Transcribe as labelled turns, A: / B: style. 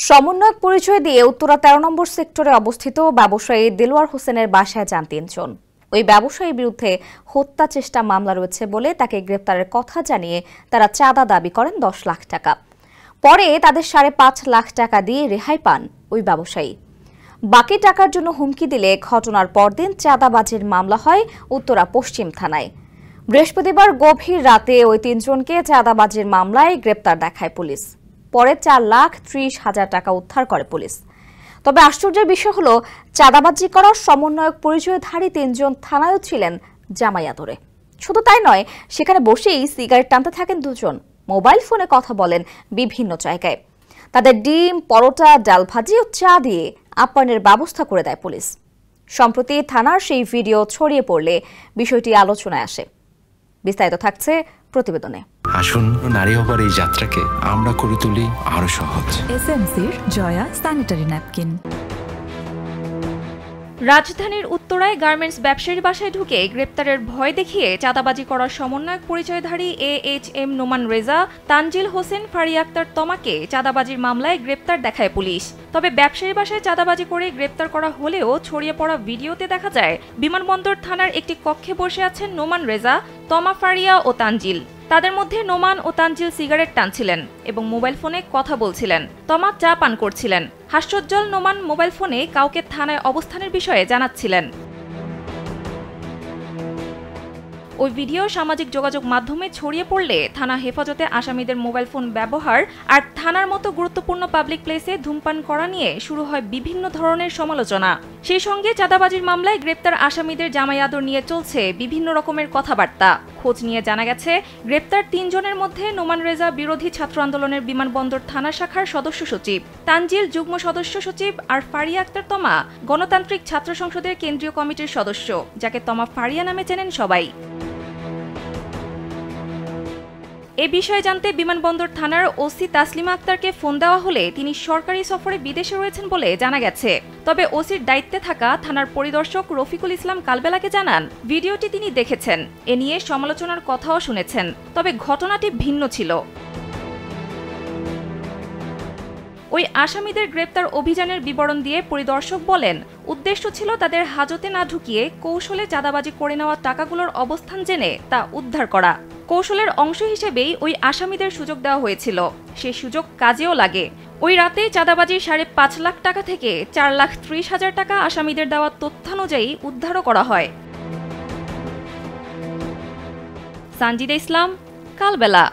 A: সমন্বয়ক পরিচয় দিয়ে উত্তরা ১৩ নম্বর সেক্টরে অবস্থিত ব্যবসায়ী দেলোয়ার হোসেনের বাসায় যান তিনজন। ওই ব্যবসায়ীর বিরুদ্ধে হত্যা চেষ্টা মামলা রয়েছে বলে তাকে গ্রেপ্তারের কথা জানিয়ে তারা চাঁদা দাবি করেন ১০ লাখ টাকা। পরে তাদের ৫.৫ লাখ টাকা দিয়ে রেহাই পান ওই ব্যবসায়ী। বাকি টাকার জন্য হুমকি দিলে ঘটনার পরদিন চাঁদাবাজির মামলা হয় উত্তরা পশ্চিম থানায়। বৃহস্পতিবার গভীর রাতে ওই তিনজনকে চাঁদাবাজির মামলায় গ্রেপ্তার দেখায় পুলিশ। পরে ৪,৩০,০০০ টাকা উদ্ধার করে পুলিশ। তবে আশ্চর্যের বিষয় হল, চাঁদাবাজি করার সমন্বয়ক পরিচয়ধারী তিনজন থানায়ও ছিলেন জামাই আদরে। শুধু তাই নয়, সেখানে বসেই সিগারেট টানতে থাকেন দুজন, মোবাইল ফোনে কথা বলেন বিভিন্ন জায়গায়। তাদের ডিম, পরোটা, ডাল ভাজি ও চা দিয়ে আপ্যায়নের ব্যবস্থা করে দেয় পুলিশ। সম্প্রতি থানার সেই ভিডিও ছড়িয়ে পড়লে বিষয়টি আলোচনায় আসে। বিস্তারিত থাকছে প্রতিবেদনে।
B: আসুন, নারী হবার এই যাত্রাকে আমরা করে তুলি আরো সহজ।
C: এসএমসির জয়া স্যানিটারি ন্যাপকিন।
D: রাজধানীর উত্তরায় গার্মেন্টস ব্যবসায়ীর বাসায় ঢুকে গ্রেপ্তারের ভয় দেখিয়ে চাঁদাবাজি করার সমন্বয়ক পরিচয়ধারী AHM নোমান রেজা, তানজিল হোসেন, ফারিয়া আক্তার তমাকে চাঁদাবাজির মামলায় গ্রেপ্তার দেখায় পুলিশ। তবে ব্যবসায়ীর বাসায় চাঁদাবাজি করে গ্রেপ্তার করা হলেও ছড়িয়ে পড়া ভিডিওতে দেখা যায় বিমানবন্দর থানার একটি কক্ষে বসে আছেন নোমান রেজা, তমা, ফারিয়া ও তানজিল। তাদের মধ্যে নোমান ও তানজিল সিগারেট টানছিলেন এবং মোবাইল ফোনে কথা বলছিলেন। তমা চা পান করছিলেন। হাস্যোজ্জ্বল নোমান মোবাইল ফোনে কাউকে থানায় অবস্থানের বিষয়ে জানাচ্ছিলেন। ওই ভিডিও সামাজিক যোগাযোগ মাধ্যমে ছড়িয়ে পড়লে থানা হেফাজতে আসামিদের মোবাইল ফোন ব্যবহার আর থানার মতো গুরুত্বপূর্ণ পাবলিক প্লেসে ধূমপান করা নিয়ে শুরু হয় বিভিন্ন ধরনের সমালোচনা। সেই সঙ্গে চাঁদাবাজির মামলায় গ্রেপ্তার আসামিদের জামাই আদর নিয়ে চলছে বিভিন্ন রকমের কথাবার্তা। খোঁজ নিয়ে জানা গেছে, গ্রেপ্তার তিনজনের মধ্যে নোমান রেজা বিরোধী ছাত্র আন্দোলনের বিমানবন্দর থানা শাখার সদস্য সচিব, তানজিল যুগ্ম সদস্য সচিব আর ফারিয়া আক্তার তমা গণতান্ত্রিক ছাত্র সংসদের কেন্দ্রীয় কমিটির সদস্য, যাকে তমা ফারিয়া নামে চেনেন সবাই। এ বিষয়ে জানতে বিমানবন্দর থানার ওসি তাসলিমা আক্তারকে ফোন দেওয়া হলে তিনি সরকারি সফরে বিদেশে রয়েছেন বলে জানা গেছে। তবে ওসির দায়িত্বে থাকা থানার পরিদর্শক রফিকুল ইসলাম কালবেলাকে জানান, ভিডিওটি তিনি দেখেছেন, এ নিয়ে সমালোচনার কথাও শুনেছেন, তবে ঘটনাটি ভিন্ন ছিল। ওই আসামিদের গ্রেপ্তার অভিযানের বিবরণ দিয়ে পরিদর্শক বলেন, উদ্দেশ্য ছিল তাদের হাজতে না ঢুকিয়ে কৌশলে চাঁদাবাজি করে নেওয়া টাকাগুলোর অবস্থান জেনে তা উদ্ধার করা। কৌশলের অংশ হিসেবেই ওই আসামিদের সুযোগ দেওয়া হয়েছিল, সেই সুযোগ কাজেও লাগে। ওই রাতে চাঁদাবাজির ৫.৫ লাখ টাকা থেকে ৪,৩০,০০০ টাকা আসামিদের দেওয়া তথ্যানুযায়ী উদ্ধারও করা হয়। সানজিদা ইসলাম, কালবেলা।